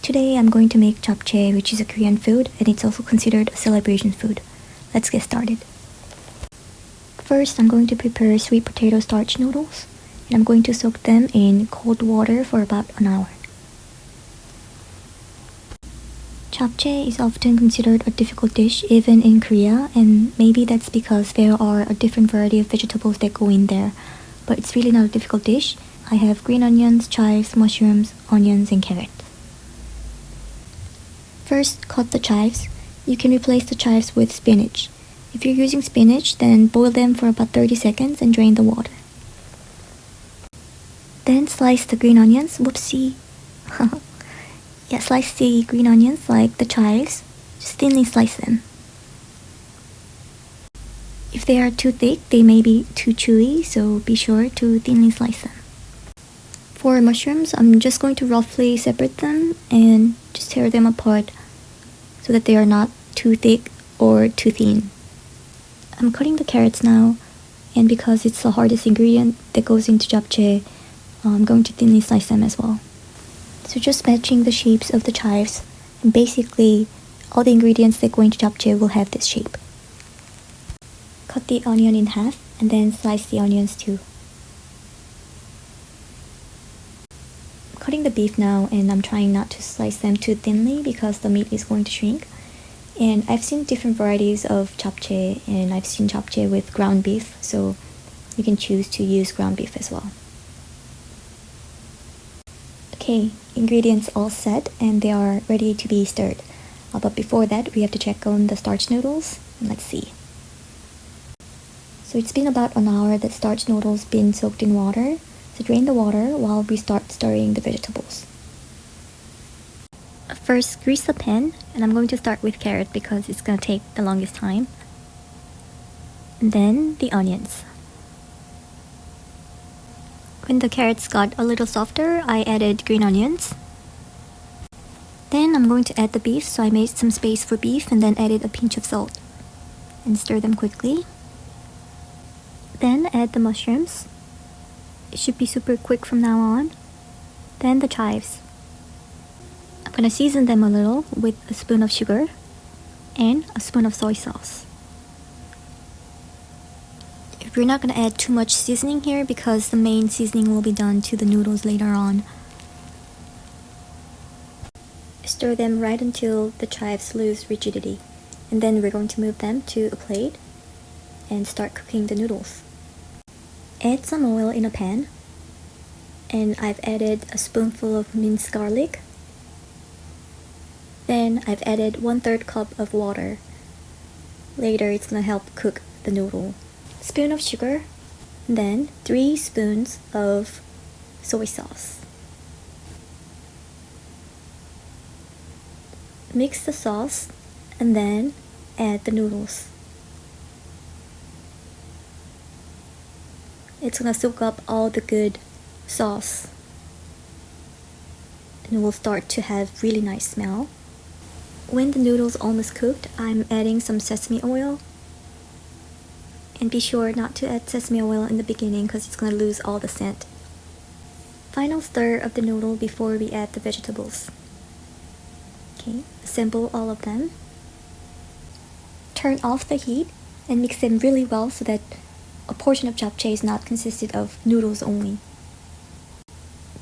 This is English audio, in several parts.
Today I'm going to make japchae, which is a Korean food and it's also considered a celebration food. Let's get started. First, I'm going to prepare sweet potato starch noodles and I'm going to soak them in cold water for about an hour. Japchae is often considered a difficult dish even in Korea, and maybe that's because there are a different variety of vegetables that go in there, but it's really not a difficult dish. I have green onions, chives, mushrooms, onions, and carrot. First, cut the chives. You can replace the chives with spinach. If you're using spinach, then boil them for about 30 seconds and drain the water. Then slice the green onions. Whoopsie. Yeah, slice the green onions like the chives. Just thinly slice them. If they are too thick, they may be too chewy, so be sure to thinly slice them. For mushrooms, I'm just going to roughly separate them and just tear them apart so that they are not too thick or too thin. I'm cutting the carrots now, and because it's the hardest ingredient that goes into japchae, I'm going to thinly slice them as well. So just matching the shapes of the chives, and basically all the ingredients that go into japchae will have this shape. Cut the onion in half and then slice the onions too. I'm cutting the beef now and I'm trying not to slice them too thinly because the meat is going to shrink. And I've seen different varieties of japchae, and I've seen japchae with ground beef, so you can choose to use ground beef as well. Okay, ingredients all set and they are ready to be stirred. But before that, we have to check on the starch noodles. Let's see. So it's been about an hour that starch noodles been soaked in water. So drain the water while we start stirring the vegetables. First, grease the pan, and I'm going to start with carrot because it's going to take the longest time. And then the onions. When the carrots got a little softer, I added green onions. Then I'm going to add the beef, so I made some space for beef and then added a pinch of salt. And stir them quickly. Then add the mushrooms. It should be super quick from now on. Then the chives. I'm going to season them a little with a spoon of sugar and a spoon of soy sauce. We're not going to add too much seasoning here because the main seasoning will be done to the noodles later on. Stir them right until the chives lose rigidity, and then we're going to move them to a plate and start cooking the noodles. Add some oil in a pan, and I've added a spoonful of minced garlic. Then I've added 1/3 cup of water. Later it's going to help cook the noodle. Spoon of sugar, then 3 spoons of soy sauce. Mix the sauce and then add the noodles. It's gonna soak up all the good sauce and it will start to have really nice smell. When the noodles almost cooked, I'm adding some sesame oil. And be sure not to add sesame oil in the beginning because it's going to lose all the scent. Final stir of the noodle before we add the vegetables. Okay, assemble all of them. Turn off the heat and mix them really well so that a portion of japchae is not consisted of noodles only.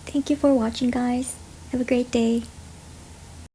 Thank you for watching, guys. Have a great day.